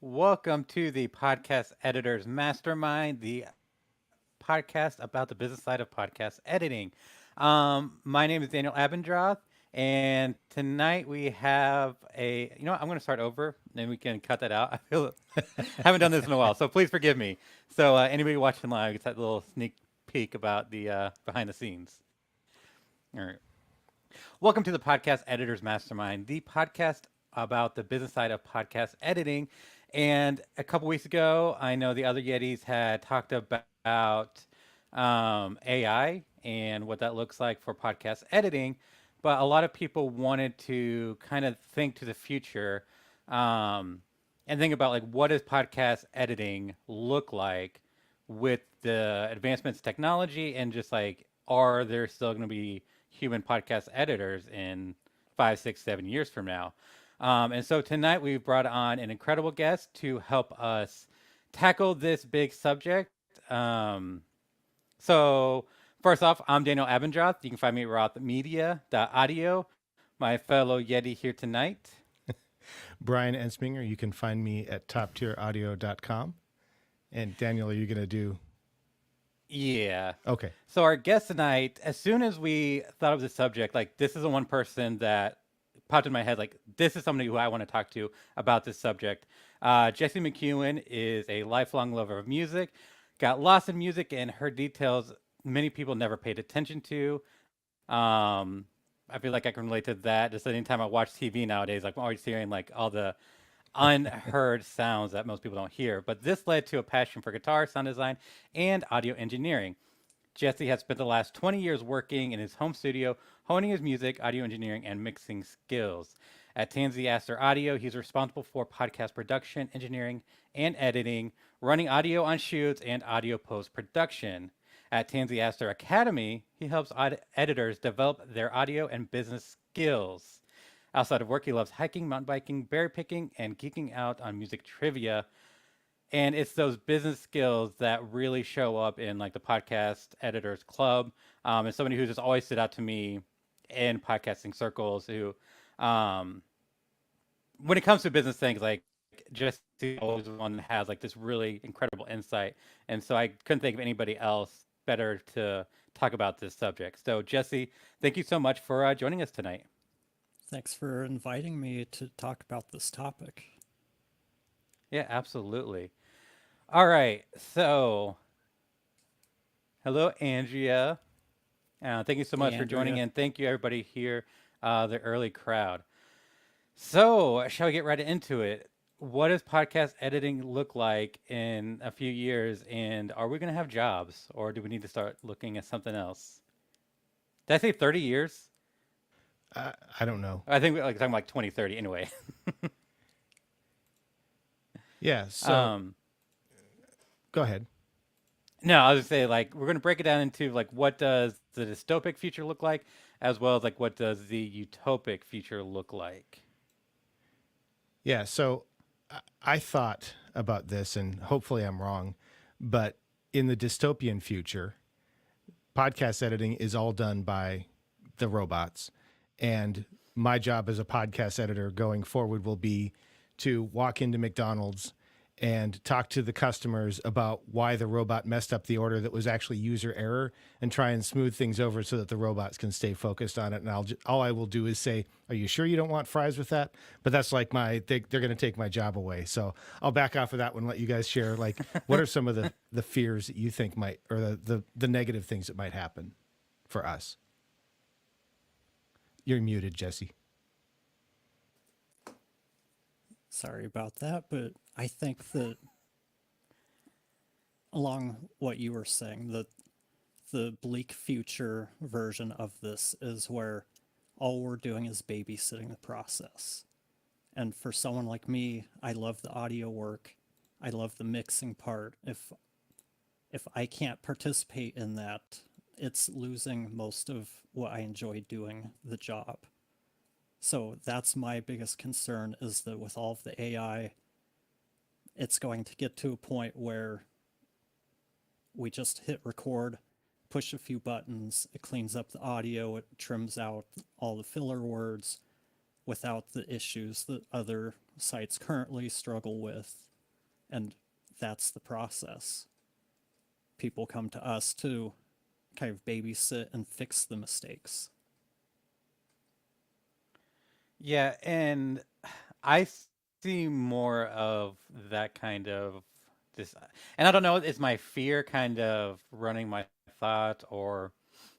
Welcome to the Podcast Editors Mastermind, the podcast about the business side of podcast editing. My name is Daniel Abendroth, and tonight we have I'm going to start over, and we can cut that out. I feel haven't done this in a while, so please forgive me. So anybody watching live gets that little sneak peek about the behind the scenes. All right. Welcome to the Podcast Editors Mastermind, the podcast about the business side of podcast editing. And a couple weeks ago, I know the other Yetis had talked about AI and what that looks like for podcast editing. But a lot of people wanted to kind of think to the future and think about like what does podcast editing look like with the advancements in technology and just like are there still going to be human podcast editors in 5, 6, 7 years from now? And so tonight we've brought on an incredible guest to help us tackle this big subject. So first off, I'm Daniel Abendroth. You can find me at rothmedia.audio, my fellow Yeti here tonight. Brian Ensminger. You can find me at toptieraudio.com. And Daniel, are you going to do? Yeah. Okay. So our guest tonight, as soon as we thought of the subject, like this is the one person that popped in my head, like this is somebody who I want to talk to about this subject. Jessie McEwen is a lifelong lover of music, got lost in music and heard details many people never paid attention to. I feel like I can relate to that. Just anytime I watch TV nowadays, like I'm always hearing like all the unheard sounds that most people don't hear. But this led to a passion for guitar, sound design, and audio engineering. Jesse has spent the last 20 years working in his home studio, honing his music, audio engineering, and mixing skills. At Tansy Aster Audio, he's responsible for podcast production, engineering, and editing, running audio on shoots, and audio post production. At Tansy Aster Academy, he helps editors develop their audio and business skills. Outside of work, he loves hiking, mountain biking, berry picking, and geeking out on music trivia. And it's those business skills that really show up in like the podcast editors club. And somebody who just always stood out to me in podcasting circles who, um, when it comes to business things, like Jesse always one that has like this really incredible insight. And so I couldn't think of anybody else better to talk about this subject. So Jesse, thank you so much for joining us tonight. Thanks for inviting me to talk about this topic. Yeah, absolutely. All right. So, hello, Andrea. Thank you so Hey, much for joining Andrea. in. Thank you, everybody here, the early crowd. So, shall we get right into it? What does podcast editing look like in a few years? And are we going to have jobs or do we need to start looking at something else? Did I say 30 years? I don't know. I think we're like talking like 2030 anyway. Yeah. So um, go ahead. No, I was gonna say like we're gonna break it down into like what does the dystopic future look like, as well as like what does the utopic future look like. Yeah. So I thought about this, and hopefully I'm wrong, but in the dystopian future, podcast editing is all done by the robots. And my job as a podcast editor going forward will be to walk into McDonald's and talk to the customers about why the robot messed up the order that was actually user error and try and smooth things over so that the robots can stay focused on it. And all I will do is say, "Are you sure you don't want fries with that?" But that's like they're going to take my job away. So I'll back off of that one and let you guys share like what are some of the fears that you think might, or the negative things that might happen for us. You're muted, Jesse. Sorry about that, but I think that along what you were saying, that the bleak future version of this is where all we're doing is babysitting the process. And for someone like me, I love the audio work. I love the mixing part. If I can't participate in that, it's losing most of what I enjoy doing the job. So that's my biggest concern is that with all of the AI, it's going to get to a point where we just hit record, push a few buttons, it cleans up the audio, it trims out all the filler words, without the issues that other sites currently struggle with. And that's the process. People come to us to kind of babysit and fix the mistakes. Yeah, and I see more of that kind of this, and I don't know, is my fear kind of running my thoughts or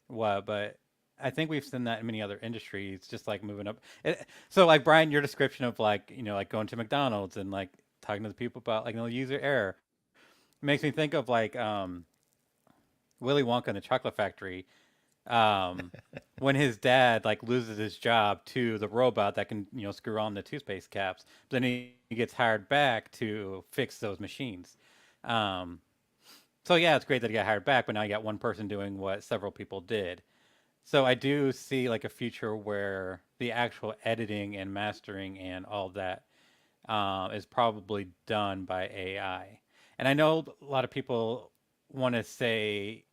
what, but I think we've seen that in many other industries, just like moving up. So, like Brian, your description of like like going to McDonald's and like talking to the people about like user error makes me think of like Willy Wonka and the Chocolate Factory, um, when his dad like loses his job to the robot that can screw on the toothpaste caps. But then he gets hired back to fix those machines. Um, so yeah, it's great that he got hired back, but now you got one person doing what several people did. So I do see like a future where the actual editing and mastering and all that is probably done by AI. And I know a lot of people want to say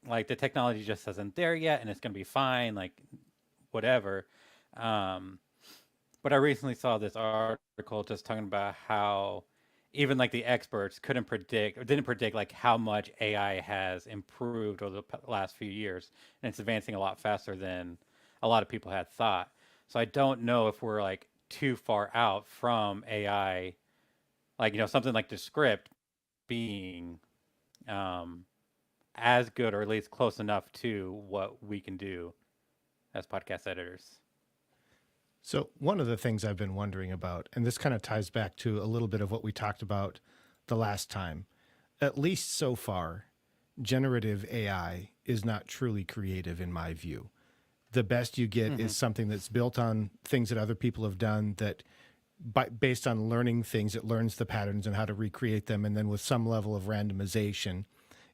like the technology just isn't there yet and it's going to be fine, like whatever. Um, but I recently saw this article just talking about how even like the experts couldn't predict or didn't predict like how much AI has improved over the last few years, and it's advancing a lot faster than a lot of people had thought. So I don't know if we're like too far out from AI, like something like the script being um, as good or at least close enough to what we can do as podcast editors. So, one of the things I've been wondering about, and this kind of ties back to a little bit of what we talked about the last time, at least so far, generative AI is not truly creative in my view. The best you get Mm-hmm. is something that's built on things that other people have done that based on learning things, it learns the patterns and how to recreate them. And then with some level of randomization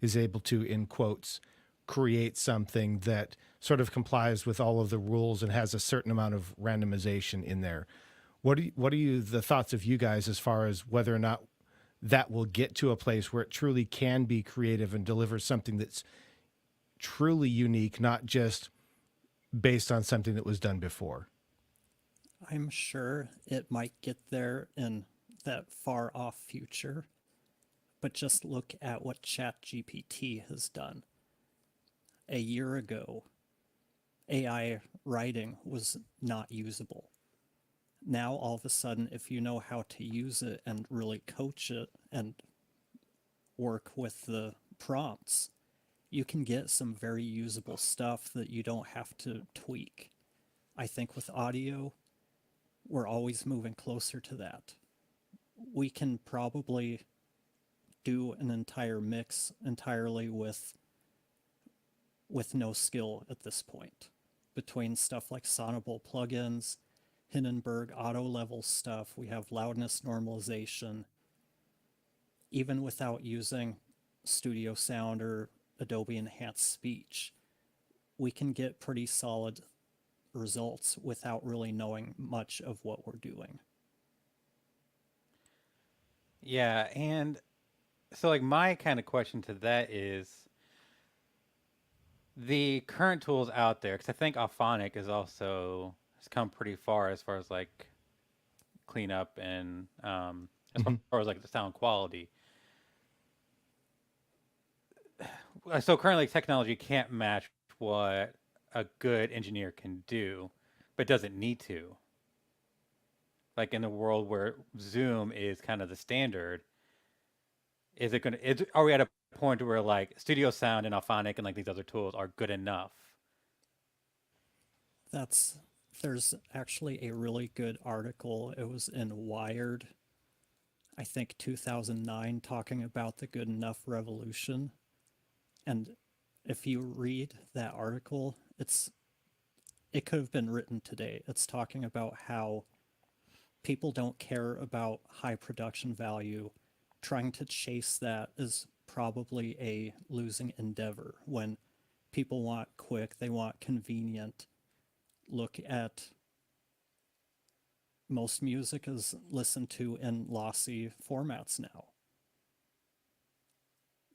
is able to, in quotes, create something that sort of complies with all of the rules and has a certain amount of randomization in there. What are you the thoughts of you guys as far as whether or not that will get to a place where it truly can be creative and deliver something that's truly unique, not just based on something that was done before? I'm sure it might get there in that far off future, but just look at what ChatGPT has done. A year ago, AI writing was not usable. Now, all of a sudden, if you know how to use it and really coach it and work with the prompts, you can get some very usable stuff that you don't have to tweak. I think with audio, we're always moving closer to that. We can probably do an entire mix entirely with no skill at this point. Between stuff like Sonable plugins, Hindenburg auto level stuff, we have loudness normalization. Even without using Studio Sound or Adobe Enhanced Speech, we can get pretty solid results without really knowing much of what we're doing. Yeah, and so like my kind of question to that is the current tools out there, because I think Alphonic is also has come pretty far as like cleanup and as Mm-hmm. far as like the sound quality. So currently technology can't match what a good engineer can do, but doesn't need to. Like in a world where Zoom is kind of the standard, is it gonna? Are we at a point where like Studio Sound and Alphonic and like these other tools are good enough? That's there's actually a really good article. It was in Wired, I think 2009, talking about the good enough revolution. And if you read that article, it could have been written today. It's talking about how people don't care about high production value. Trying to chase that is probably a losing endeavor when people want quick, they want convenient. Look at most music is listened to in lossy formats now.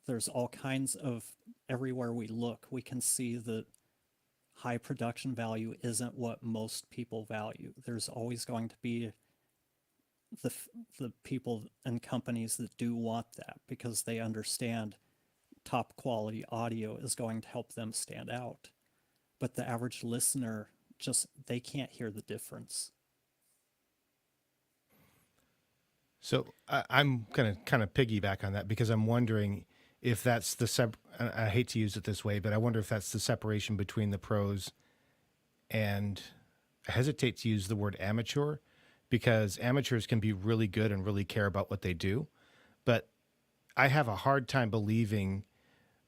There's all kinds of everywhere we look, we can see that high production value isn't what most people value. There's always going to be the the people and companies that do want that because they understand top quality audio is going to help them stand out. But the average listener just they can't hear the difference. So I'm going to kind of piggyback on that because I'm wondering if that's I hate to use it this way, but I wonder if that's the separation between the pros and I hesitate to use the word amateur because amateurs can be really good and really care about what they do. But I have a hard time believing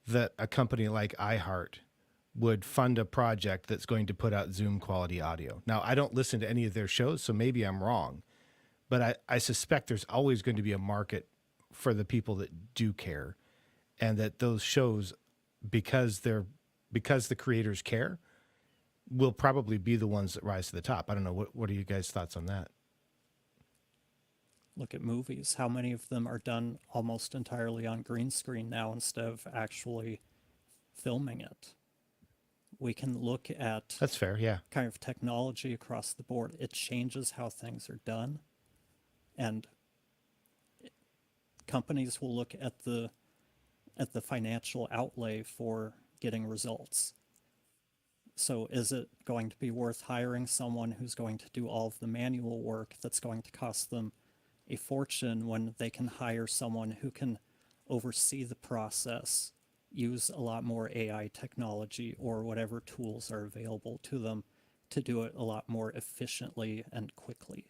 that a company like iHeart would fund a project that's going to put out Zoom quality audio. Now, I don't listen to any of their shows, so maybe I'm wrong. But I suspect there's always going to be a market for the people that do care, and that those shows, because the creators care, will probably be the ones that rise to the top. I don't know. What are you guys' thoughts on that? Look at movies. How many of them are done almost entirely on green screen now instead of actually filming it? We can look at That's fair. Yeah. kind of technology across the board. It changes how things are done. And companies will look at the financial outlay for getting results. So is it going to be worth hiring someone who's going to do all of the manual work that's going to cost them a fortune when they can hire someone who can oversee the process, use a lot more AI technology or whatever tools are available to them to do it a lot more efficiently and quickly?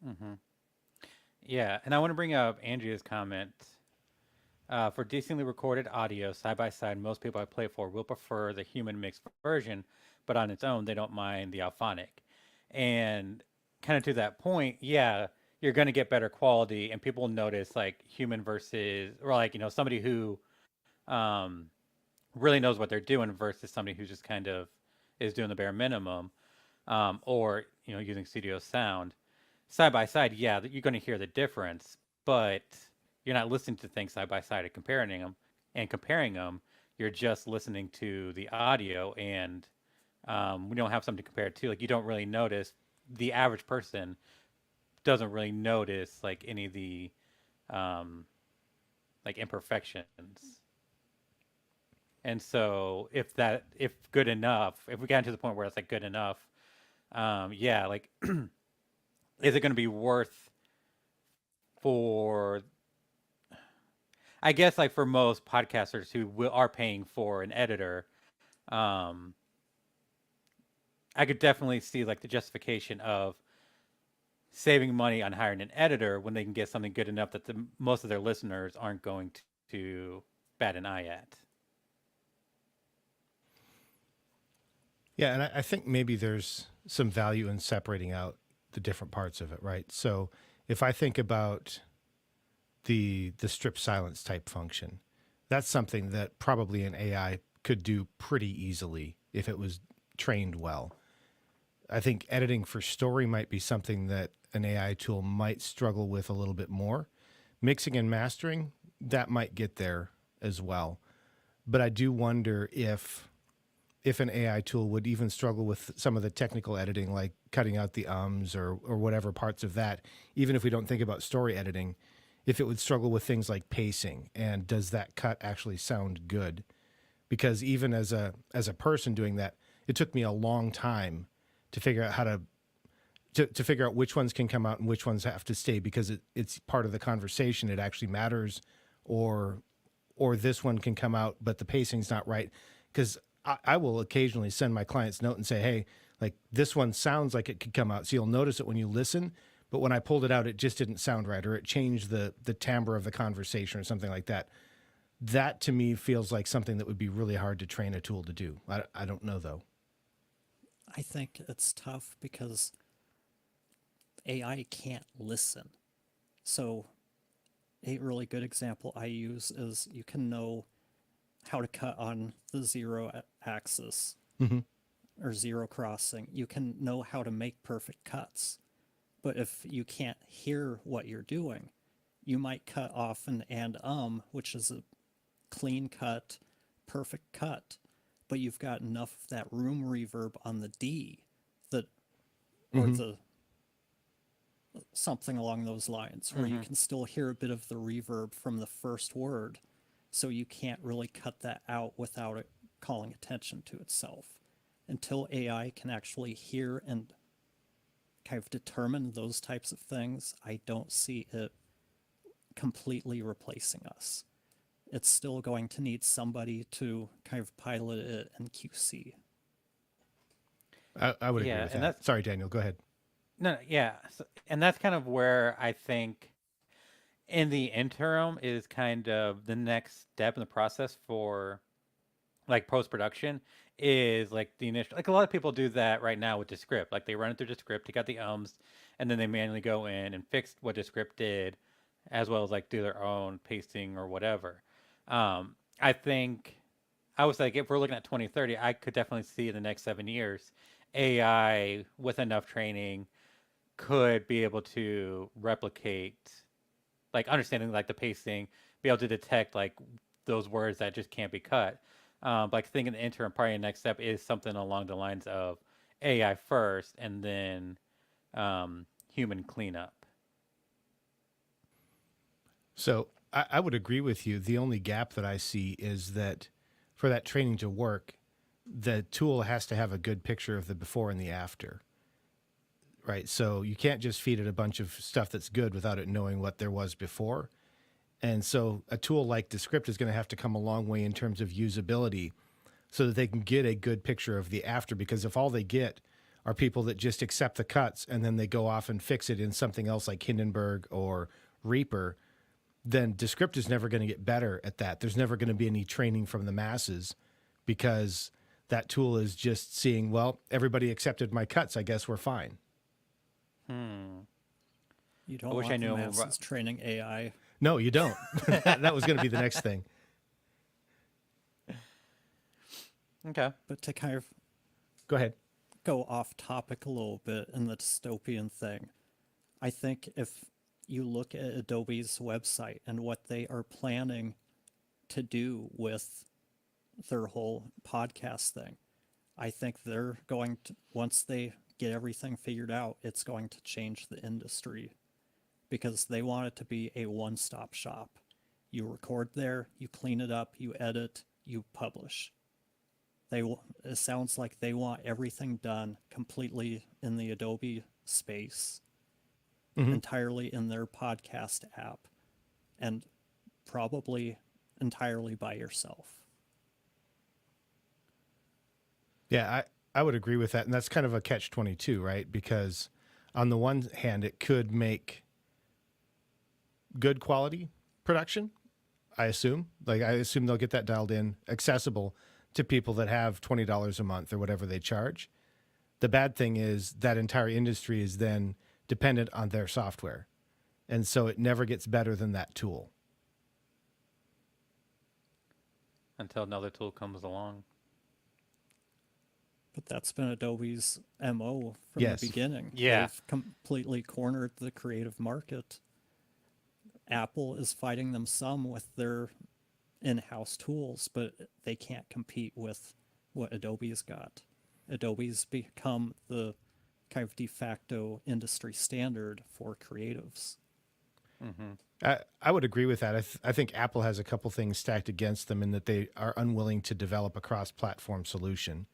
Mm-hmm. Yeah, and I want to bring up Andrea's comment. For decently recorded audio side by side, most people I play for will prefer the human mixed version, but on its own, they don't mind the alphonic. And kind of to that point, yeah, you're going to get better quality, and people notice like human versus, or like, somebody who um, really knows what they're doing versus somebody who just kind of is doing the bare minimum, or, using studio sound. Side by side, yeah, you're going to hear the difference, but you're not listening to things side by side and comparing them. You're just listening to the audio, and we don't have something to compare it to. Like, you don't really notice, the average person doesn't really notice like any of the like imperfections. And so if good enough, if we got to the point where it's like good enough, yeah, like is it going to be worth for, I guess, like for most podcasters who are paying for an editor, um, I could definitely see like the justification of saving money on hiring an editor when they can get something good enough that most of their listeners aren't going to bat an eye at. Yeah, and I think maybe there's some value in separating out the different parts of it, right? So if I think about the strip silence type function, that's something that probably an AI could do pretty easily if it was trained well. I think editing for story might be something that an AI tool might struggle with a little bit more. Mixing and mastering, that might get there as well. But I do wonder if an AI tool would even struggle with some of the technical editing, like cutting out the ums or whatever parts of that, even if we don't think about story editing, if it would struggle with things like pacing and does that cut actually sound good? Because even as a person doing that, it took me a long time to figure out how to figure out which ones can come out and which ones have to stay because it's part of the conversation. It actually matters, or this one can come out, but the pacing's not right. Because I will occasionally send my clients a note and say, hey, like this one sounds like it could come out. So you'll notice it when you listen, but when I pulled it out, it just didn't sound right, or it changed the timbre of the conversation or something like that. That to me feels like something that would be really hard to train a tool to do. I don't know though. I think it's tough because AI can't listen. So a really good example I use is you can know how to cut on the zero axis Mm-hmm. or zero crossing. You can know how to make perfect cuts. But if you can't hear what you're doing, you might cut off an and which is a clean cut, perfect cut. but you've got enough of that room reverb on the D that, or Mm-hmm. the something along those lines, where you Mm-hmm. can still hear a bit of the reverb from the first word, so you can't really cut that out without it calling attention to itself. Until AI can actually hear and kind of determine those types of things, I don't see it completely replacing us. It's still going to need somebody to kind of pilot it and QC. I would agree Yeah, with and that. that's Sorry, Daniel. Go ahead. no, yeah, and that's kind of where I think in the interim is kind of the next step in the process for like post production is like the initial, like a lot of people do that right now with the script, like they run it through the script, take out the ums, and then they manually go in and fix what the script did, as well as like do their own pasting or whatever. I think I was like, if we're looking at 2030, I could definitely see in the next 7 years AI with enough training could be able to replicate, like understanding like the pacing, be able to detect like those words that just can't be cut. But I think in the interim, probably the next step is something along the lines of AI first and then human cleanup. So I would agree with you. The only gap that I see is that for that training to work, the tool has to have a good picture of the before and the after, right? So you can't just feed it a bunch of stuff that's good without it knowing what there was before. And so a tool like Descript is going to have to come a long way in terms of usability so that they can get a good picture of the after. Because if all they get are people that just accept the cuts and then they go off and fix it in something else like Hindenburg or Reaper, then Descript is never going to get better at that. There's never going to be any training from the masses because that tool is just seeing, well, everybody accepted my cuts. I guess we're fine. Hmm. You I don't wish I want the knew. masses training AI. No, you don't. That was going to be the next thing. Okay. But to kind of Go ahead. go off topic a little bit in the dystopian thing, I think if you look at Adobe's website and what they are planning to do with their whole podcast thing, I think they're going to, once they get everything figured out, it's going to change the industry because they want it to be a one stop shop. You record there, you clean it up, you edit, you publish. It sounds like they want everything done completely in the Adobe space, Mm-hmm. entirely in their podcast app, and probably entirely by yourself. Yeah, I would agree with that. And that's kind of a catch-22, right? Because on the one hand, it could make good quality production, I assume. Like, I assume they'll get that dialed in, accessible to people that have $20 a month or whatever they charge. The bad thing is that entire industry is then dependent on their software. And so it never gets better than that tool. Until another tool comes along. But that's been Adobe's MO from the Yes. beginning. Yeah. They've completely cornered the creative market. Apple is fighting them some with their in-house tools, but they can't compete with what Adobe's got. Adobe's become the kind of de facto industry standard for creatives. Mm-hmm. I would agree with that. I think Apple has a couple things stacked against them in that they are unwilling to develop a cross-platform solution.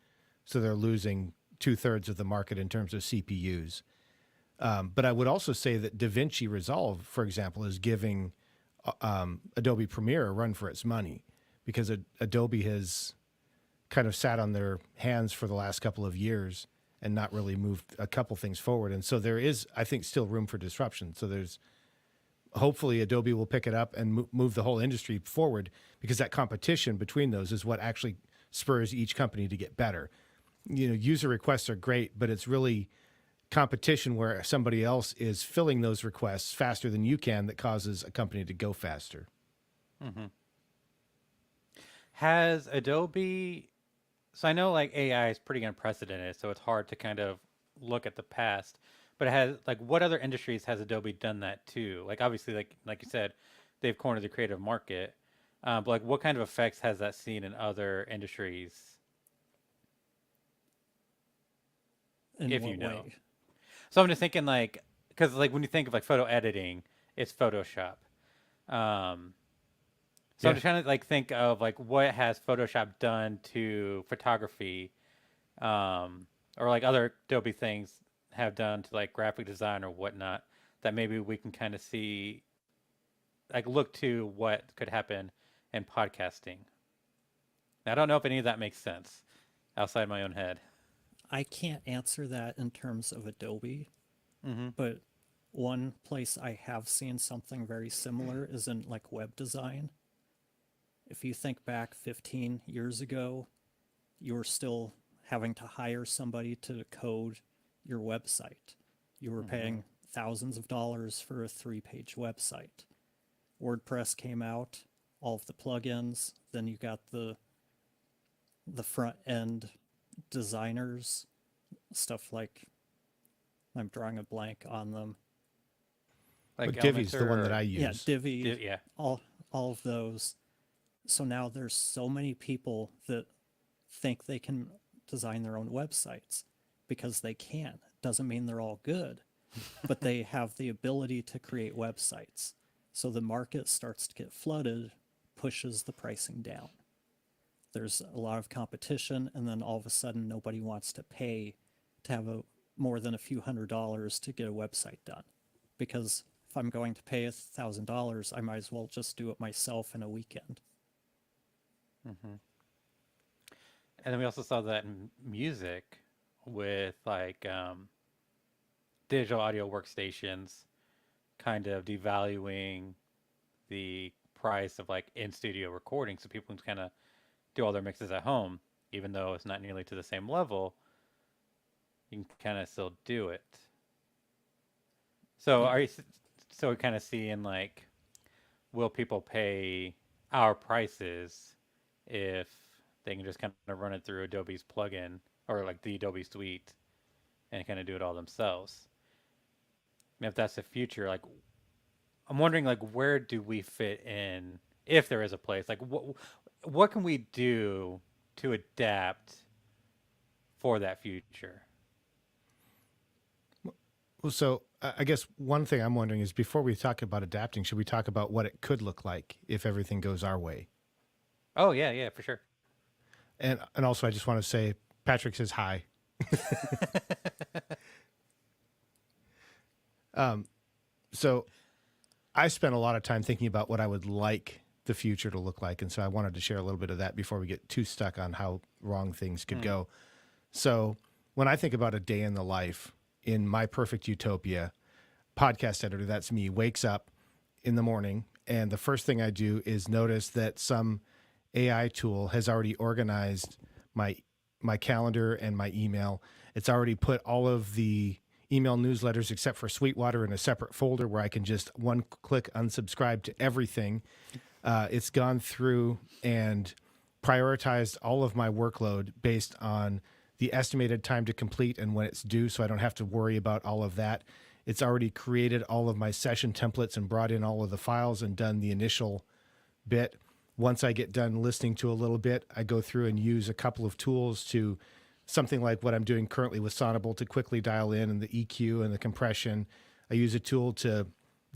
So they're losing 2/3 of the market in terms of CPUs. But I would also say that DaVinci Resolve, for example, is giving Adobe Premiere a run for its money because Adobe has kind of sat on their hands for the last couple of years and not really moved a couple things forward. And so there is, I think, still room for disruption. So there's hopefully Adobe will pick it up and move the whole industry forward because that competition between those is what actually spurs each company to get better. You know, user requests are great, but it's really competition where somebody else is filling those requests faster than you can that causes a company to go faster. Mm-hmm. Has Adobe, so I know like AI is pretty unprecedented, so it's hard to kind of look at the past. But it has like what other industries has Adobe done that to? Like obviously, like you said, they've cornered the creative market. But like what kind of effects has that seen in other industries? In if what you know. way? So I'm just thinking like, because like when you think of like photo editing, it's Photoshop. Um, so I'm Yeah. just trying to like think of like what has Photoshop done to photography, um, or like other Adobe things have done to like graphic design or whatnot that maybe we can kind of see, like look to what could happen in podcasting. I don't know if any of that makes sense outside my own head. I can't answer that in terms of Adobe, Mm-hmm. but one place I have seen something very similar is in like web design. If you think back 15 years ago, you were still having to hire somebody to code your website. You were Mm-hmm. paying thousands of dollars for a 3-page website. WordPress came out, all of the plugins, then you got the front end designers, stuff like, I'm drawing a blank on them. Like But Divi's the one that I Elementor, Yeah, use. Divi, yeah. all of those. So now there's so many people that think they can design their own websites because they can. Doesn't mean they're all good, but they have the ability to create websites. So the market starts to get flooded, pushes the pricing down. There's a lot of competition, and then all of a sudden nobody wants to pay to have more than a few $100s to get a website done. Because if I'm going to pay $1,000, I might as well just do it myself in a weekend. Mm-hmm. And then we also saw that in music with like digital audio workstations kind of devaluing the price of like in studio recording so people can kind of do all their mixes at home, even though it's not nearly to the same level. You can kind of still do it. So Yeah. are you so we kind of seeing like will people pay our prices if they can just kind of run it through Adobe's plugin or like the Adobe suite and kind of do it all themselves? I mean, if that's the future, like I'm wondering like where do we fit in if there is a place? Like what can we do to adapt for that future? Well, so I guess one thing I'm wondering is before we talk about adapting, should we talk about what it could look like if everything goes our way? Oh yeah, yeah, for sure. And also I just want to say Patrick says hi. So I spent a lot of time thinking about what I would like the future to look like, and so I wanted to share a little bit of that before we get too stuck on how wrong things could go. So when I think about a day in the life in my perfect utopia, podcast editor, that's me, wakes up in the morning, and the first thing I do is notice that some AI tool has already organized my calendar and my email. It's already put all of the email newsletters except for Sweetwater in a separate folder where I can just one click unsubscribe to everything. It's gone through and prioritized all of my workload based on the estimated time to complete and when it's due, so I don't have to worry about all of that. It's already created all of my session templates and brought in all of the files and done the initial bit. Once I get done listening to a little bit, I go through and use a couple of tools to something like what I'm doing currently with Sonable to quickly dial in and the EQ and the compression. I use a tool to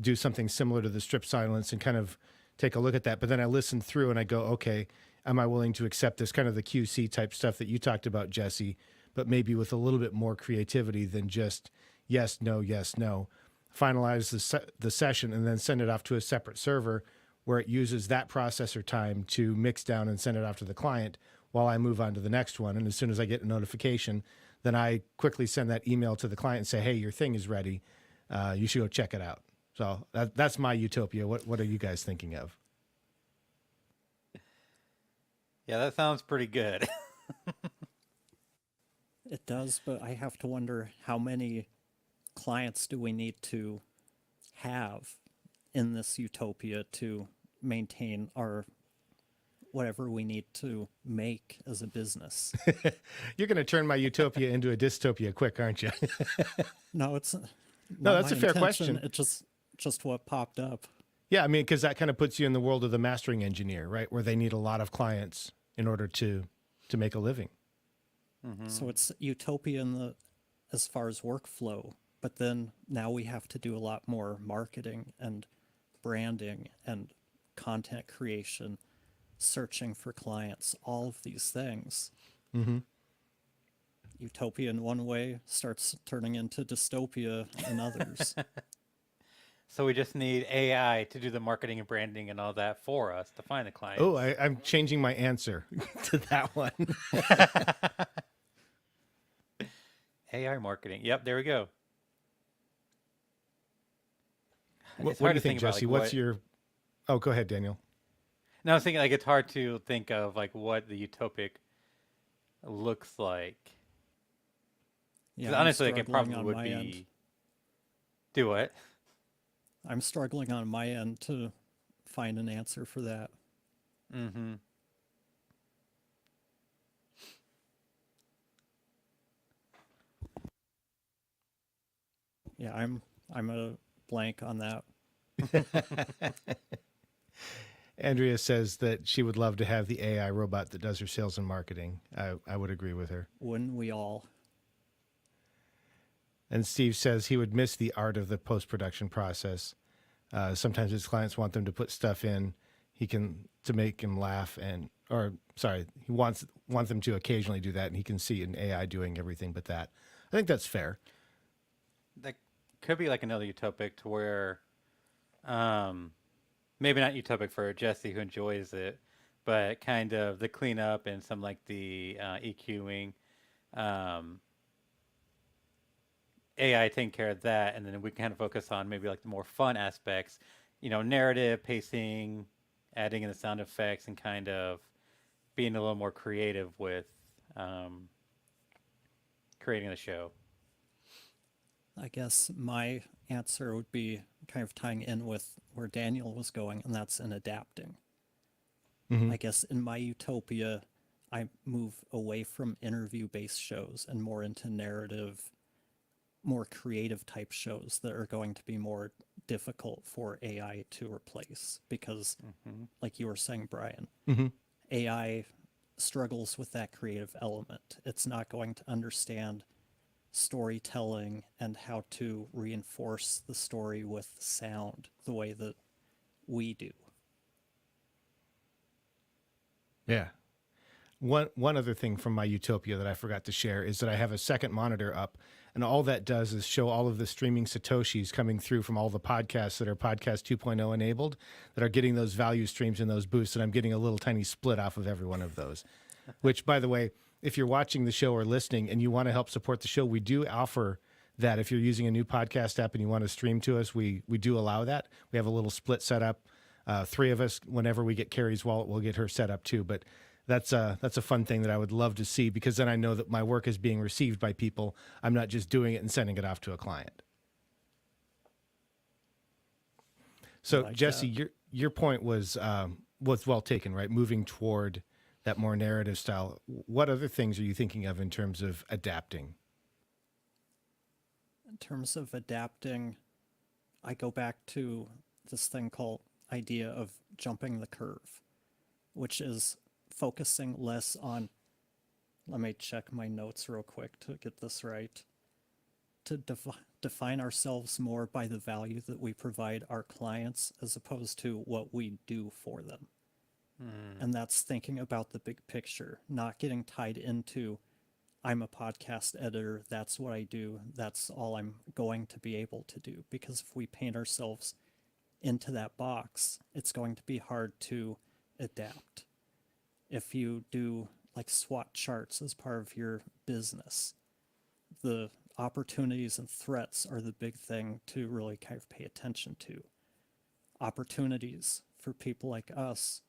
do something similar to the strip silence and kind of take a look at that. But then I listen through and I go, okay, am I willing to accept this kind of the QC type stuff that you talked about, Jesse, but maybe with a little bit more creativity than just yes, no, yes, no. Finalize the session and then send it off to a separate server where it uses that processor time to mix down and send it off to the client while I move on to the next one. And as soon as I get a notification, then I quickly send that email to the client and say, hey, your thing is ready. You should go check it out. So that's my utopia. What are you guys thinking of? Yeah, that sounds pretty good. It does, but I have to wonder how many clients do we need to have in this utopia to maintain our whatever we need to make as a business. You're going to turn my utopia into a dystopia quick, aren't you? No, it's No, not that's my a fair intention. question. It's just what popped up. Yeah, I mean, because that kind of puts you in the world of the mastering engineer, right? Where they need a lot of clients in order to make a living. So it's utopia in the as far as workflow, but then now we have to do a lot more marketing and branding and content creation, searching for clients, all of these things. Mm-hmm. Utopia in one way starts turning into dystopia in others. So we just need AI to do the marketing and branding and all that for us to find the Oh, clients. I'm changing my answer to that one. AI marketing. Yep, there we go. It's What do hard you to think, think about Jesse? like What's what. your? Oh, go ahead, Daniel. No, I was thinking like it's hard to think of like what the utopic looks like. Because Yeah, I'm honestly, like it struggling probably on would my end. be. Do what? I'm struggling on my end to find an answer for that. Mm-hmm. Yeah, I'm a blank on that. Andrea says that she would love to have the AI robot that does her sales and marketing. I would agree with her. Wouldn't we all? And Steve says he would miss the art of the post production process. Sometimes his clients want them to put stuff in. He can to make him laugh or sorry, he want them to occasionally do that, and he can see an AI doing everything but that. I think that's fair. That could be like another utopic to where, um, maybe not utopic for Jesse who enjoys it, but kind of the cleanup and some like the EQing, um, AI taking care of that, and then we kind of focus on maybe like the more fun aspects, narrative, pacing, adding in the sound effects, and kind of being a little more creative with um, creating the show. I guess my answer would be kind of tying in with where Daniel was going, and that's in adapting. Mm-hmm. I guess in my utopia, I move away from interview based shows and more into narrative, more creative type shows that are going to be more difficult for AI to replace because, Hmm. like you were saying, Brian, Mm-hmm. AI struggles with that creative element. It's not going to understand storytelling and how to reinforce the story with sound the way that we do. Yeah. One other thing from my utopia that I forgot to share is that I have a second monitor up, and all that does is show all of the streaming satoshis coming through from all the podcasts that are podcast 2.0 enabled that are getting those value streams and those boosts, and I'm getting a little tiny split off of every one of those. Which, by the way, if you're watching the show or listening and you want to help support the show, we do offer that. If you're using a new podcast app and you want to stream to us, we do allow that. We have a little split set up. Three of us, whenever we get Carrie's wallet, we'll get her set up too. But that's a fun thing that I would love to see, because then I know that my work is being received by people. I'm not just doing it and sending it off to a client. So Like Jesse, that. your point was well taken, right? Moving toward that more narrative style. What other things are you thinking of in terms of adapting? In terms of adapting, I go back to this thing called idea of jumping the curve, which is focusing less on, let me check my notes real quick to get this right, to define ourselves more by the value that we provide our clients as opposed to what we do for them. Mm. And that's thinking about the big picture, not getting tied into, I'm a podcast editor, that's what I do, that's all I'm going to be able to do. Because if we paint ourselves into that box, it's going to be hard to adapt. If you do like SWOT charts as part of your business, the opportunities and threats are the big thing to really kind of pay attention to. Opportunities for people like us,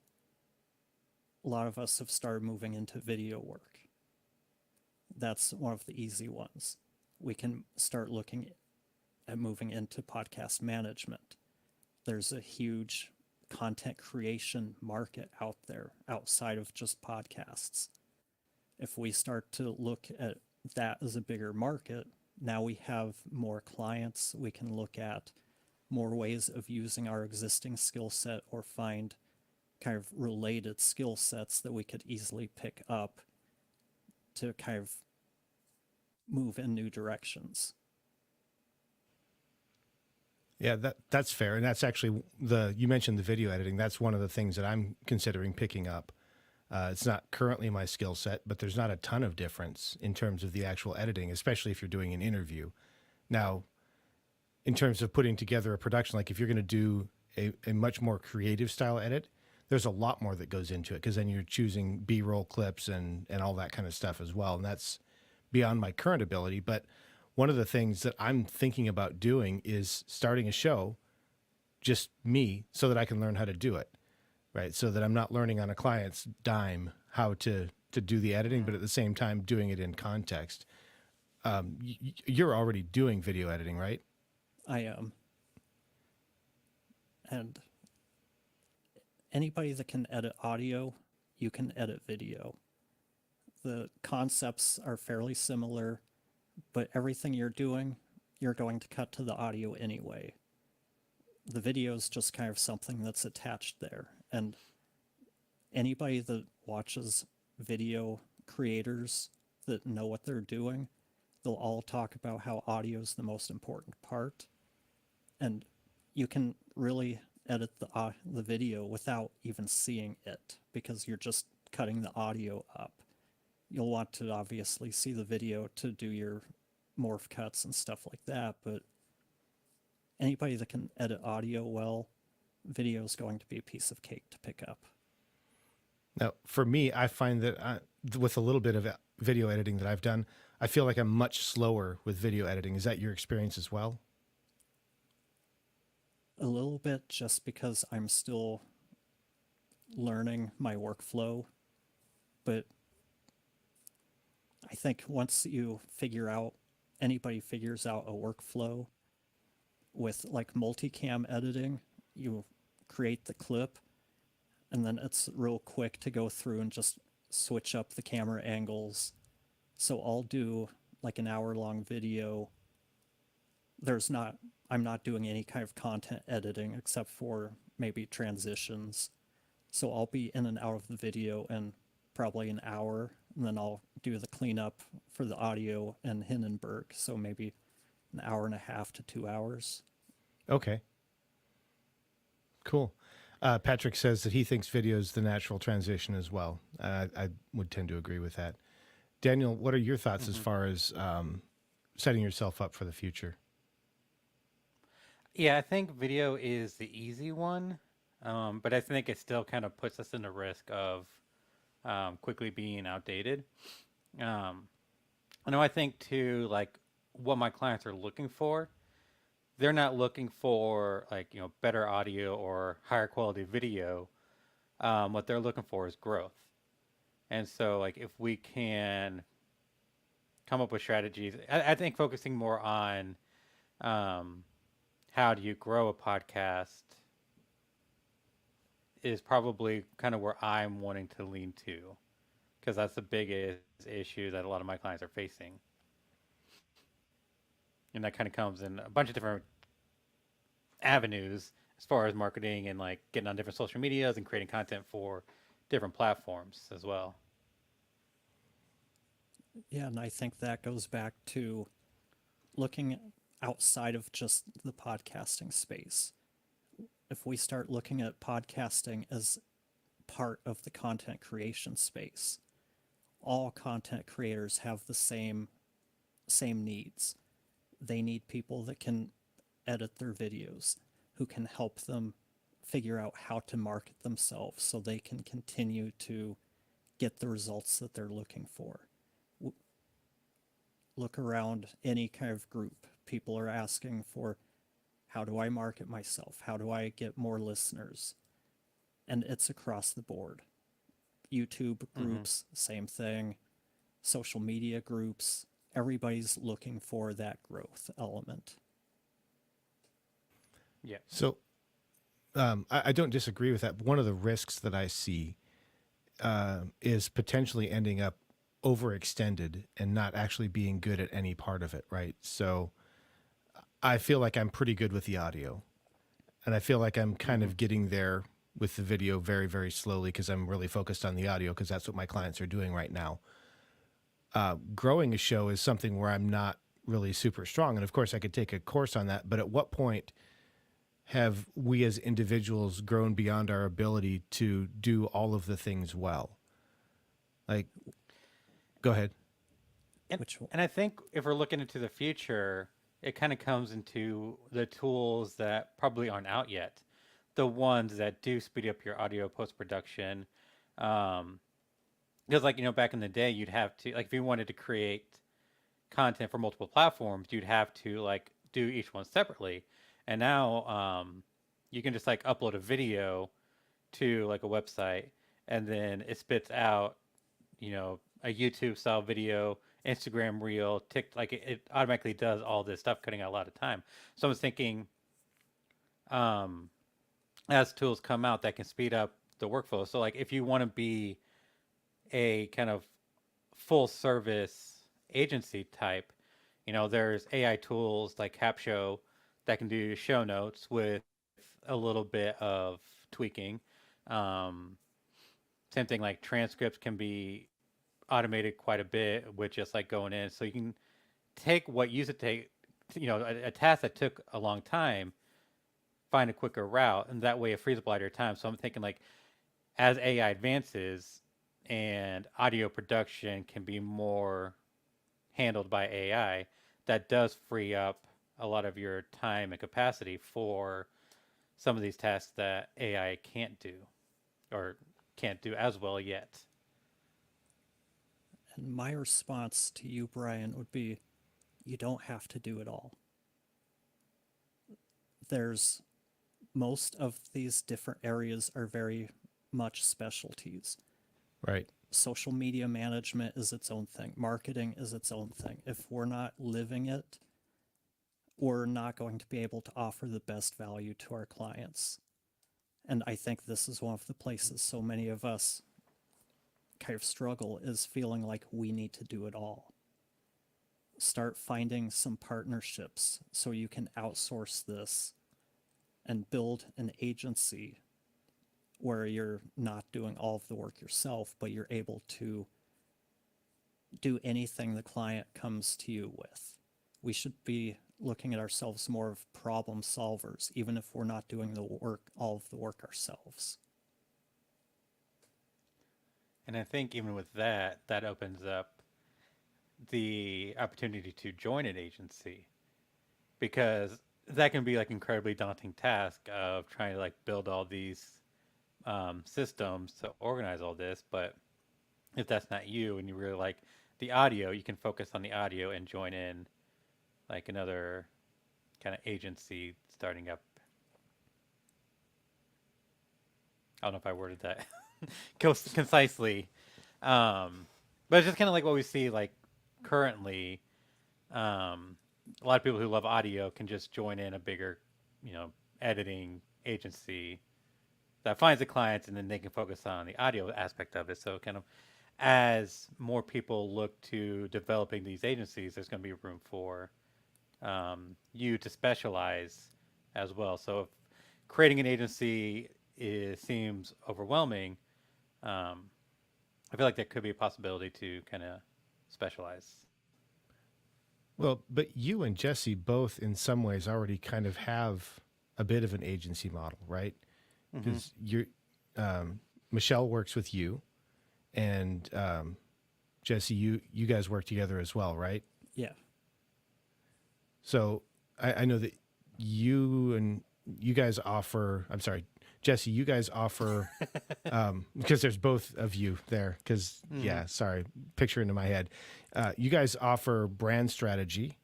a lot of us have started moving into video work. That's one of the easy ones. We can start looking at moving into podcast management. There's a huge content creation market out there outside of just podcasts. If we start to look at that as a bigger market, now we have more clients. We can look at more ways of using our existing skill set or find kind of related skill sets that we could easily pick up to kind of move in new directions. Yeah, that's fair, and that's actually you mentioned the video editing. That's one of the things that I'm considering picking up. It's not currently my skill set, but there's not a ton of difference in terms of the actual editing, especially if you're doing an interview. Now, in terms of putting together a production, like if you're going to do a much more creative style edit, there's a lot more that goes into it, because then you're choosing B-roll clips and all that kind of stuff as well, and that's beyond my current ability. But one of the things that I'm thinking about doing is starting a show, just me, so that I can learn how to do it, right? So that I'm not learning on a client's dime how to do the editing, but at the same time doing it in context. You're already doing video editing, right? I am. And anybody that can edit audio, you can edit video. The concepts are fairly similar, but everything you're doing, you're going to cut to the audio anyway. The video is just kind of something that's attached there. And anybody that watches video creators that know what they're doing, they'll all talk about how audio is the most important part. And you can really edit the video without even seeing it, because you're just cutting the audio up. You'll want to obviously see the video to do your morph cuts and stuff like that, but anybody that can edit audio well, video is going to be a piece of cake to pick up. Now, for me, I find that with a little bit of video editing that I've done, I feel like I'm much slower with video editing. Is that your experience as well? A little bit, just because I'm still learning my workflow, but I think once anybody figures out a workflow with like multicam editing, you create the clip, and then it's real quick to go through and just switch up the camera angles. So I'll do like an hour-long video. I'm not doing any kind of content editing except for maybe transitions. So I'll be in and out of the video in probably an hour, and then I'll do the cleanup for the audio and Hindenburg. So maybe an hour and a half to 2 hours. Okay. Cool. Patrick says that he thinks video is the natural transition as well. I would tend to agree with that. Daniel, what are your thoughts as far as setting yourself up for the future? Yeah, I think video is the easy one, but I think it still kind of puts us in the risk of quickly being outdated. I know, I think too, like what my clients are looking for, they're not looking for like, better audio or higher quality video. What they're looking for is growth. And so like if we can come up with strategies, I think focusing more on how do you grow a podcast is probably kind of where I'm wanting to lean to, because that's the biggest issue that a lot of my clients are facing. And that kind of comes in a bunch of different avenues as far as marketing and like getting on different social medias and creating content for different platforms as well. Yeah, and I think that goes back to looking outside of just the podcasting space. If we start looking at podcasting as part of the content creation space, all content creators have the same needs. They need people that can edit their videos, who can help them figure out how to market themselves so they can continue to get the results that they're looking for. Look around any kind of group. People are asking for, how do I market myself? How do I get more listeners? And it's across the board. YouTube groups, same thing. Social media groups, everybody's looking for that growth element. Yeah. So I don't disagree with that. But one of the risks that I see is potentially ending up overextended and not actually being good at any part of it, right? So I feel like I'm pretty good with the audio, and I feel like I'm kind of getting there with the video very, very slowly, because I'm really focused on the audio, because that's what my clients are doing right now. growing a show is something where I'm not really super strong. And of course, I could take a course on that. But at what point have we as individuals grown beyond our ability to do all of the things well? Like, go ahead. And Which one? and I think if we're looking into the future, it kind of comes into the tools that probably aren't out yet, the ones that do speed up your audio post production. Um, because like back in the day, you'd have to like if you wanted to create content for multiple platforms, you'd have to like do each one separately. And now you can just like upload a video to like a website, and then it spits out a YouTube style video, Instagram reel, like it automatically does all this stuff, cutting out a lot of time. So I was thinking, um, as tools come out that can speed up the workflow. So like if you want to be a kind of full service agency type, there's AI tools like Capshow that can do show notes with a little bit of tweaking. Um, Same thing like transcripts can be automated quite a bit with just like going in. So you can take what used to take, a task that took a long time, find a quicker route, and that way it frees up a lot of your time. So I'm thinking like as AI advances and audio production can be more handled by AI, that does free up a lot of your time and capacity for some of these tasks that AI can't do or can't do as well yet. And my response to you, Brian, would be you don't have to do it all. There's most of these different areas are very much specialties. Right. Social media management is its own thing, marketing is its own thing. If we're not living it, we're not going to be able to offer the best value to our clients. And I think this is one of the places so many of us kind of struggle, is feeling like we need to do it all. Start finding some partnerships so you can outsource this and build an agency where you're not doing all of the work yourself, but you're able to do anything the client comes to you with. We should be looking at ourselves more of problem solvers, even if we're not doing the work, all of the work ourselves. And I think even with that, that opens up the opportunity to join an agency because that can be like incredibly daunting task of trying to like build all these systems to organize all this. But if that's not you and you really like the audio, you can focus on the audio and join in like another kind of agency starting up. I don't know if I worded that concisely, but it's just kind of like what we see like currently. A lot of people who love audio can just join in a bigger, editing agency that finds the clients, and then they can focus on the audio aspect of it. So kind of as more people look to developing these agencies, there's going to be room for you to specialize as well. So if creating an agency seems overwhelming, I feel like there could be a possibility to kind of specialize. Well, but you and Jesse both, in some ways, already kind of have a bit of an agency model, right? Mm-hmm. Because you're Michelle works with you, and Jesse, you guys work together as well, right? Yeah. So I know that you guys offer. I'm sorry, Jesse, you guys offer because there's both of you there. Because yeah, sorry, picture into my head. You guys offer brand strategy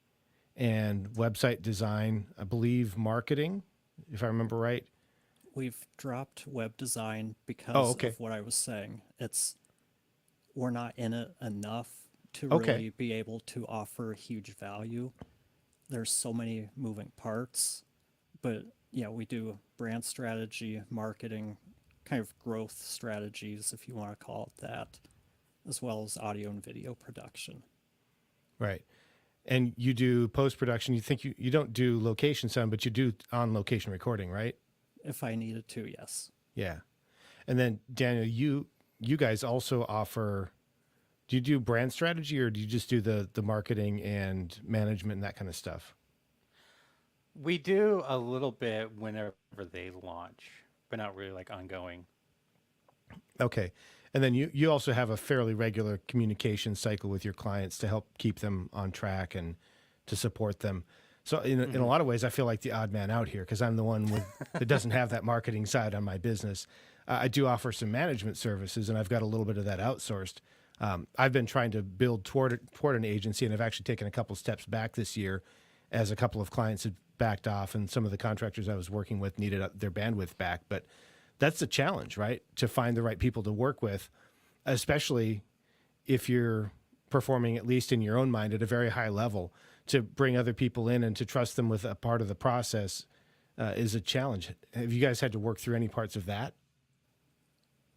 and website design. I believe marketing, if I remember right. We've dropped web design because Oh, okay. of what I was saying. We're not in it enough to Okay. really be able to offer huge value. There's so many moving parts, but yeah, we do brand strategy, marketing, kind of growth strategies, if you want to call it that, as well as audio and video production. Right. And you do post production. You think you don't do location sound, but you do on location recording, right? If I needed to, yes. Yeah. And then Daniel, you guys also offer Do you do brand strategy, or do you just do the marketing and management and that kind of stuff? We do a little bit whenever they launch, but not really like ongoing. Okay. And then you also have a fairly regular communication cycle with your clients to help keep them on track and to support them. So in a Hmm. lot of ways, I feel like the odd man out here because I'm the one with that doesn't have that marketing side on my business. I do offer some management services, and I've got a little bit of that outsourced. I've been trying to build toward an agency, and I've actually taken a couple steps back this year, as a couple of clients had backed off, and some of the contractors I was working with needed their bandwidth back. But that's the challenge, right? To find the right people to work with, especially if you're performing, at least in your own mind, at a very high level. To bring other people in and to trust them with a part of the process is a challenge. Have you guys had to work through any parts of that?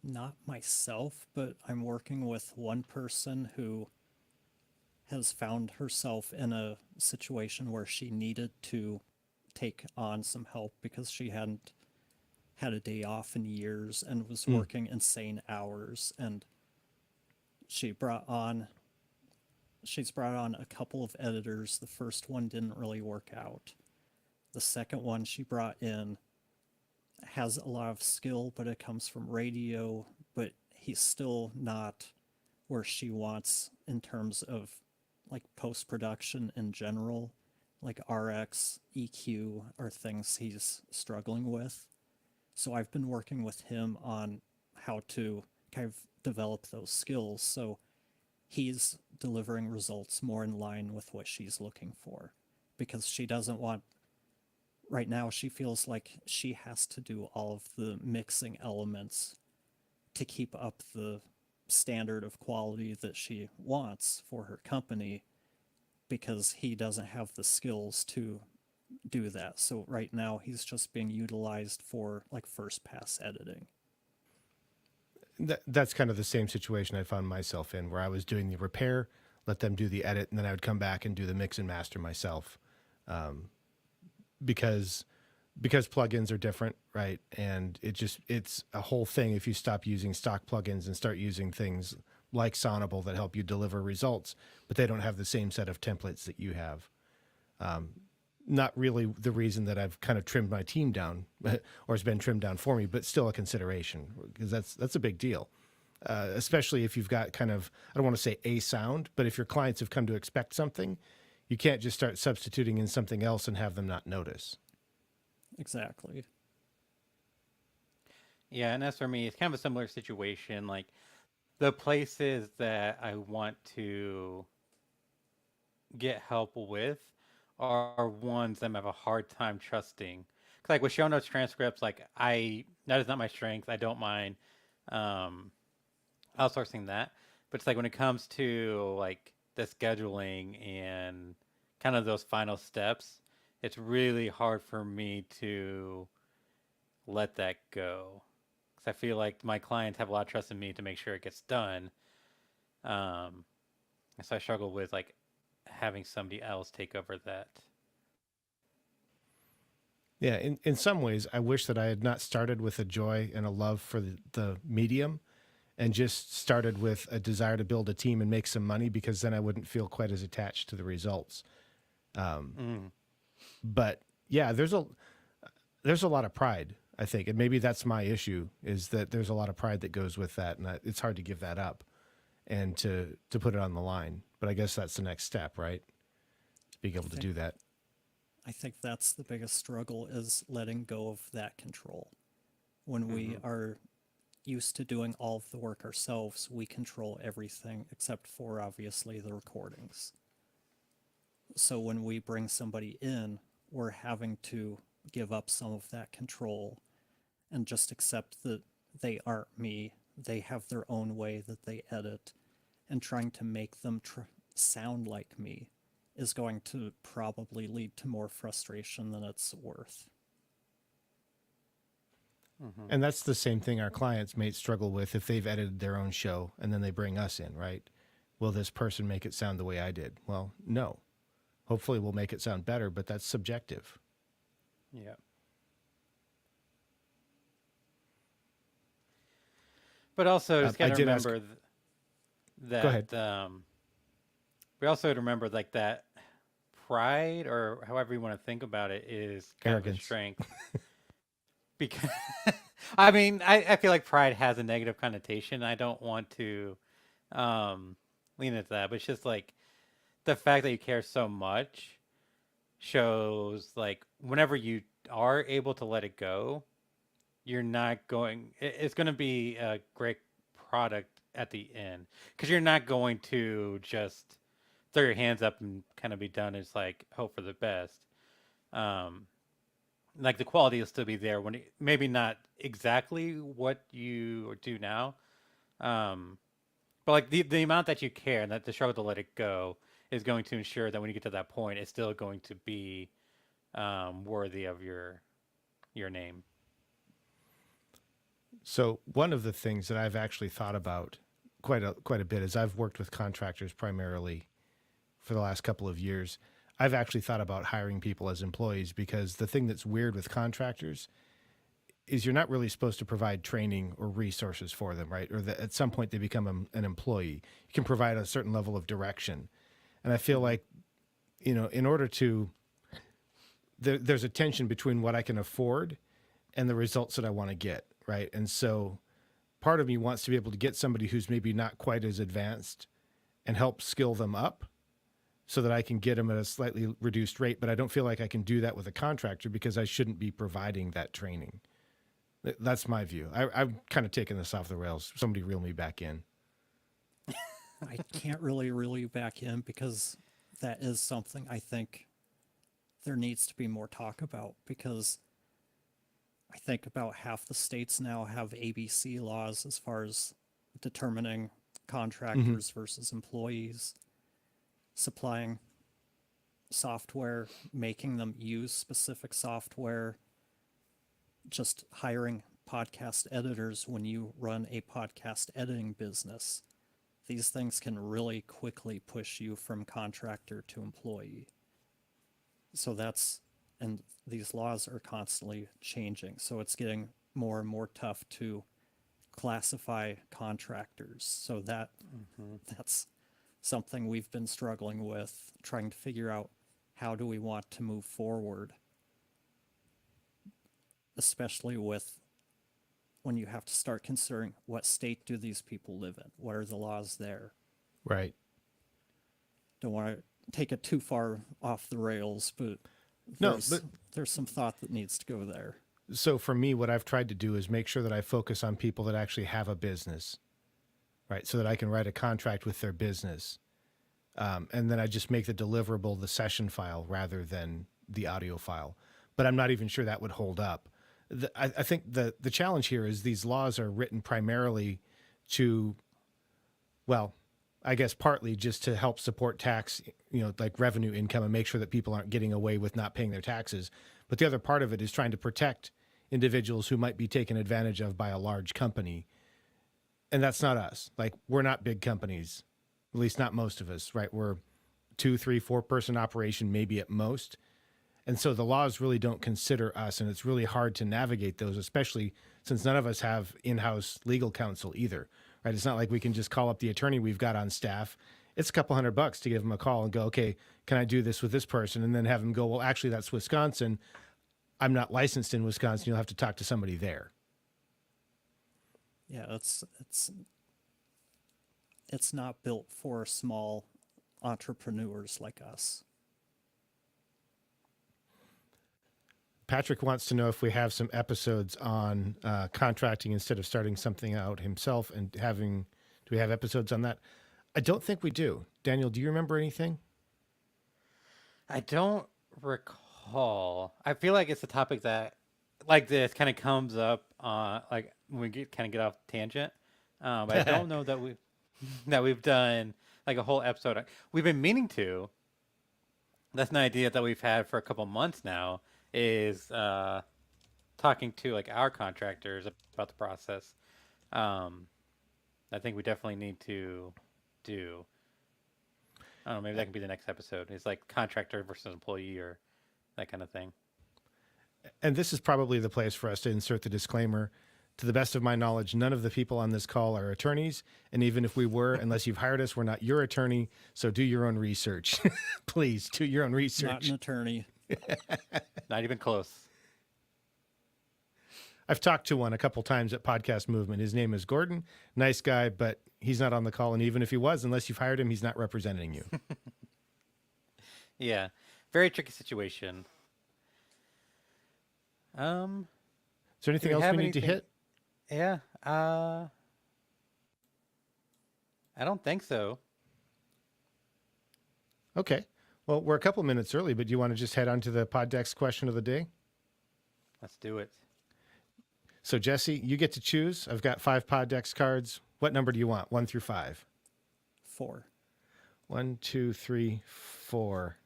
Not myself, but I'm working with one person who has found herself in a situation where she needed to take on some help because she hadn't had a day off in years and was Mm. working insane hours. And she brought on she's brought on a couple of editors. The first one didn't really work out. The second one she brought in has a lot of skill, but it comes from radio, but he's still not where she wants in terms of like post production in general. Like RX, EQ are things he's struggling with. So I've been working with him on how to kind of develop those skills. So he's delivering results more in line with what she's looking for because she doesn't want right now she feels like she has to do all of the mixing elements to keep up the standard of quality that she wants for her company because he doesn't have the skills to do that. So right now he's just being utilized for like first pass editing. That's kind of the same situation I found myself in, where I was doing the repair, let them do the edit, and then I would come back and do the mix and master myself, um, because plugins are different, right? And it's a whole thing if you stop using stock plugins and start using things like Sonable that help you deliver results, but they don't have the same set of templates that you have. Not really the reason that I've kind of trimmed my team down, or has been trimmed down for me, but still a consideration because that's a big deal. Especially if you've got kind of, I don't want to say a sound, but if your clients have come to expect something, you can't just start substituting in something else and have them not notice. Exactly. Yeah, and as for me, it's kind of a similar situation. Like the places that I want to get help with are ones that I have a hard time trusting. 'Cause, like with show notes transcripts, like that is not my strength. I don't mind um, outsourcing that, but it's like when it comes to like the scheduling and kind of those final steps, it's really hard for me to let that go. Because I feel like my clients have a lot of trust in me to make sure it gets done. Um, and so I struggle with like having somebody else take over that. Yeah, in some ways, I wish that I had not started with a joy and a love for the medium and just started with a desire to build a team and make some money because then I wouldn't feel quite as attached to the results. Mm. But yeah, there's a lot of pride, I think, and maybe that's my issue is that there's a lot of pride that goes with that, and it's hard to give that up and to put it on the line. But I guess that's the next step, right? Being I able to think do that. I think that's the biggest struggle is letting go of that control. When we Hmm. are used to doing all of the work ourselves, we control everything except for obviously the recordings. So when we bring somebody in, we're having to give up some of that control and just accept that they aren't me. They have their own way that they edit, and trying to make them sound like me is going to probably lead to more frustration than it's worth. Hmm. And that's the same thing our clients may struggle with if they've edited their own show and then they bring us in, right? Will this person make it sound the way I did? Well, no. Hopefully we'll make it sound better, but that's subjective. Yeah. But also, just I got to did ask. remember. Go ahead. that we also remember like that pride, or however you want to think about it, is kind of a Arrogance. strength. Because I mean, I feel like pride has a negative connotation. I don't want to um, lean into that, but it's just like the fact that you care so much shows like whenever you are able to let it go, you're not going. It's going to be a great product at the end because you're not going to just throw your hands up and kind of be done. It's like hope for the best. Um, like the quality will still be there when maybe not exactly what you do now, um, but like the amount that you care and that the struggle to let it go is going to ensure that when you get to that point, it's still going to be worthy of your name. So one of the things that I've actually thought about quite a bit is I've worked with contractors primarily for the last couple of years. I've actually thought about hiring people as employees because the thing that's weird with contractors is you're not really supposed to provide training or resources for them, right? Or that at some point they become an employee. You can provide a certain level of direction. And I feel like, in order to, there's a tension between what I can afford and the results that I want to get, right? And so part of me wants to be able to get somebody who's maybe not quite as advanced and help skill them up so that I can get them at a slightly reduced rate. But I don't feel like I can do that with a contractor because I shouldn't be providing that training. That's my view. I've kind of taken this off the rails. Somebody reel me back in. I can't really reel you back in because that is something I think there needs to be more talk about, because I think about half the states now have ABC laws as far as determining contractors versus employees, supplying software, making them use specific software, just hiring podcast editors when you run a podcast editing business. These things can really quickly push you from contractor to employee. So and these laws are constantly changing. So it's getting more and more tough to classify contractors. So that's something we've been struggling with, trying to figure out how do we want to move forward, especially with when you have to start considering what state do these people live in? What are the laws there? Right. Don't want to take it too far off the rails, but No, there's but there's some thought that needs to go there. so for me, what I've tried to do is make sure that I focus on people that actually have a business, right? So that I can write a contract with their business. And then I just make the deliverable the session file rather than the audio file. But I'm not even sure that would hold up. I think the challenge here is these laws are written primarily to, well, I guess partly just to help support tax, like revenue income and make sure that people aren't getting away with not paying their taxes. But the other part of it is trying to protect individuals who might be taken advantage of by a large company. And that's not us. Like, we're not big companies, at least not most of us, right? We're 2, 3, 4 person operation, maybe at most. And so the laws really don't consider us, and it's really hard to navigate those, especially since none of us have in-house legal counsel either, right? It's not like we can just call up the attorney we've got on staff. It's a couple $100 to give them a call and go, okay, can I do this with this person? And then have them go, well, actually, that's Wisconsin. I'm not licensed in Wisconsin. You'll have to talk to somebody there. Yeah, it's not built for small entrepreneurs like us. Patrick wants to know if we have some episodes on contracting instead of starting something out himself and do we have episodes on that? I don't think we do. Daniel, do you remember anything? I don't recall. I feel like it's a topic that, like this, kind of comes up like when we get off tangent. But I don't know that we've done like a whole episode. We've been meaning to. That's an idea that we've had for a couple months now. Is talking to like our contractors about the process. I think we definitely need to do. I don't know. Maybe that can be the next episode. It's like contractor versus employee or that kind of thing. And this is probably the place for us to insert the disclaimer To the best of my knowledge, none of the people on this call are attorneys. And even if we were, unless you've hired us, we're not your attorney. So do your own research. Please do your own Not research. an attorney. Not even close. I've talked to one a couple times at Podcast Movement. His name is Gordon. Nice guy, but he's not on the call. And even if he was, unless you've hired him, he's not representing you. Yeah, very tricky situation. Is there anything else we need to hit? Yeah. I don't think so. Okay. Well, we're a couple minutes early, but do you want to just head on to the Poddex question of the day? Let's do it. So, Jesse, you get to choose. I've got 5 Poddex cards. What number do you want? 1 through 5. 4. 1, 2, 3, 4.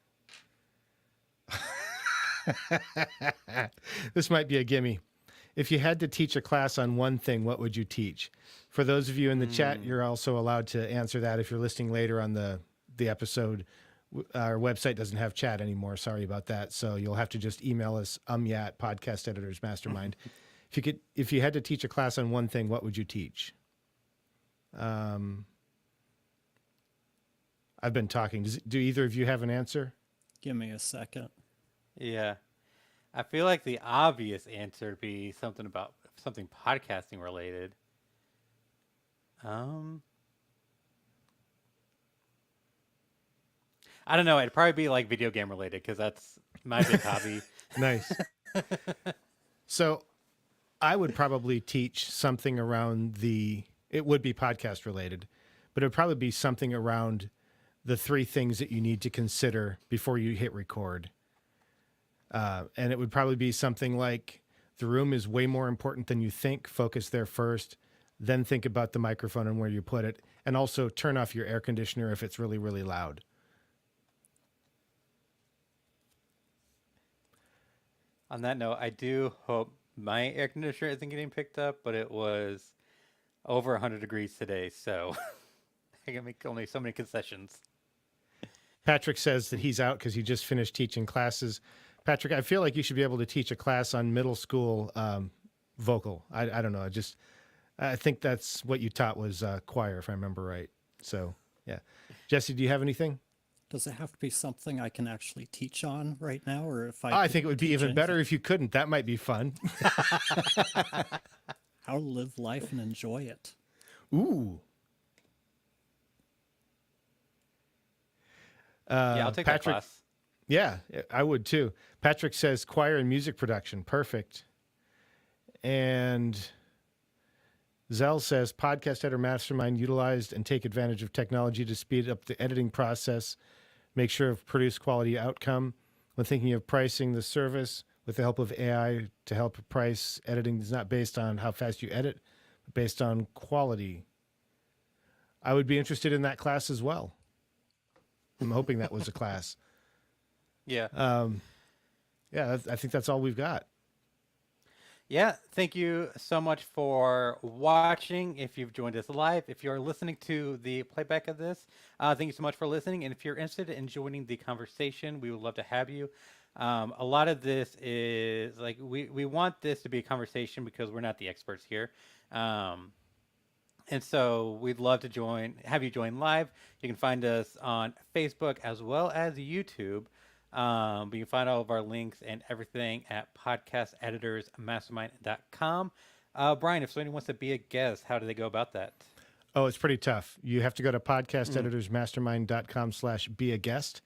This might be a gimme. If you had to teach a class on one thing, what would you teach? For those of you in the chat, you're also allowed to answer that if you're listening later on the episode. Our website doesn't have chat anymore. Sorry about that. So you'll have to just email us, at Podcast Editors Mastermind. If you had to teach a class on one thing, what would you teach? I've been talking. Do either of you have an answer? Give me a second. Yeah. I feel like the obvious answer would be something podcasting related. I don't know. It'd probably be like video game related because that's my big hobby. Nice. So I would probably teach something around it would be podcast related, but it would probably be something around the 3 things that you need to consider before you hit record. And it would probably be something like the room is way more important than you think. Focus there first, then think about the microphone and where you put it. And also turn off your air conditioner if it's really, really loud. On that note, I do hope my air conditioner isn't getting picked up, but it was over 100 degrees today, so I can make only so many concessions. Patrick says that he's out because he just finished teaching classes. Patrick, I feel like you should be able to teach a class on middle school vocal. I don't know. I think that's what you taught was choir, if I remember right. So, yeah. Jesse, do you have anything? Does it have to be something I can actually teach on right now, or if I think it would be even better if you couldn't. That might be fun. How to live life and enjoy it? Ooh. Yeah, I'll take that class. Yeah, I would too. Patrick says choir and music production. Perfect. And Zell says podcast editor mastermind utilized and take advantage of technology to speed up the editing process, make sure of produce quality outcome. When thinking of pricing the service with the help of AI to help price, editing is not based on how fast you edit, but based on quality. I would be interested in that class as well. I'm hoping that was a class. Yeah. Yeah, I think that's all we've got. Yeah, thank you so much for watching. If you've joined us live, if you're listening to the playback of this, thank you so much for listening. And if you're interested in joining the conversation, we would love to have you. A lot of this is like we want this to be a conversation because we're not the experts here. And so we'd love to have you join live. You can find us on Facebook as well as YouTube. But you can find all of our links and everything at podcasteditorsmastermind.com. Brian, if somebody wants to be a guest, how do they go about that? Oh, it's pretty tough. You have to go to podcasteditorsmastermind.com/be a guest.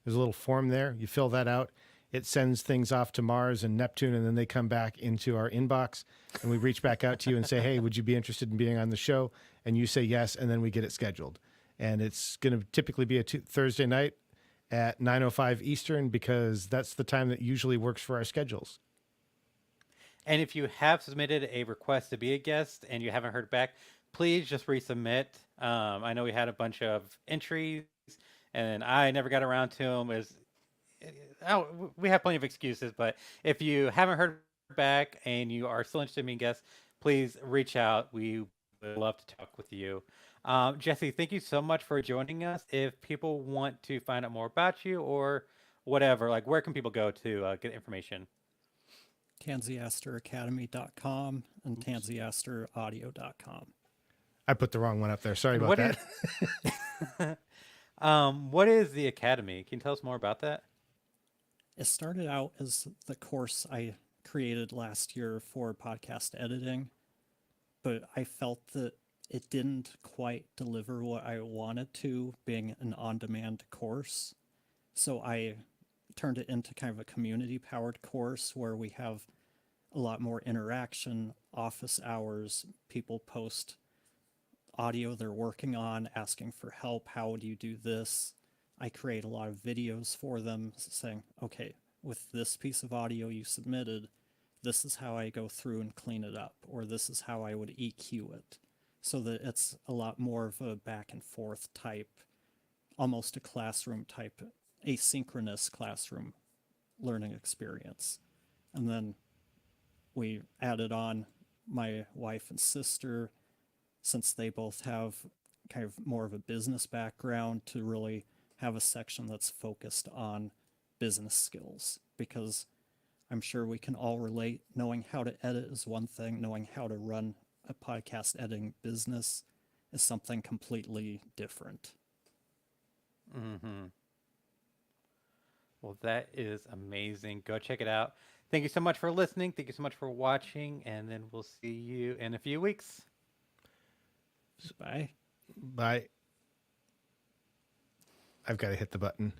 There's a little form there. You fill that out. It sends things off to Mars and Neptune, and then they come back into our inbox, and we reach back out to you and say, hey, would you be interested in being on the show? And you say yes, and then we get it scheduled. And it's going to typically be a Thursday night at 9:05 Eastern because that's the time that usually works for our schedules. And if you have submitted a request to be a guest and you haven't heard back, please just resubmit. I know we had a bunch of entries, and I never got around to them. We have plenty of excuses, but if you haven't heard back and you are still interested in being a guest, please reach out. We would love to talk with you. Jesse, thank you so much for joining us. If people want to find out more about you or whatever, like where can people go to get information? tansiasteracademy.com and tansiasteraudio.com. I put the wrong one up there. Sorry And about what that. what is the Academy? Can you tell us more about that? It started out as the course I created last year for podcast editing, but I felt that it didn't quite deliver what I wanted to, being an on-demand course. So I turned it into kind of a community-powered course where we have a lot more interaction, office hours, people post audio they're working on, asking for help. How would you do this? I create a lot of videos for them saying, okay, with this piece of audio you submitted, this is how I go through and clean it up, or this is how I would EQ it. So that it's a lot more of a back and forth type, almost a classroom type, asynchronous classroom learning experience. And then we added on my wife and sister, since they both have kind of more of a business background, to really have a section that's focused on business skills, because I'm sure we can all relate. Knowing how to edit is one thing, knowing how to run a podcast editing business is something completely different. Mm-hmm. Well, that is amazing. Go check it out. Thank you so much for listening. Thank you so much for watching. And then we'll see you in a few weeks. Bye. Bye. I've got to hit the button.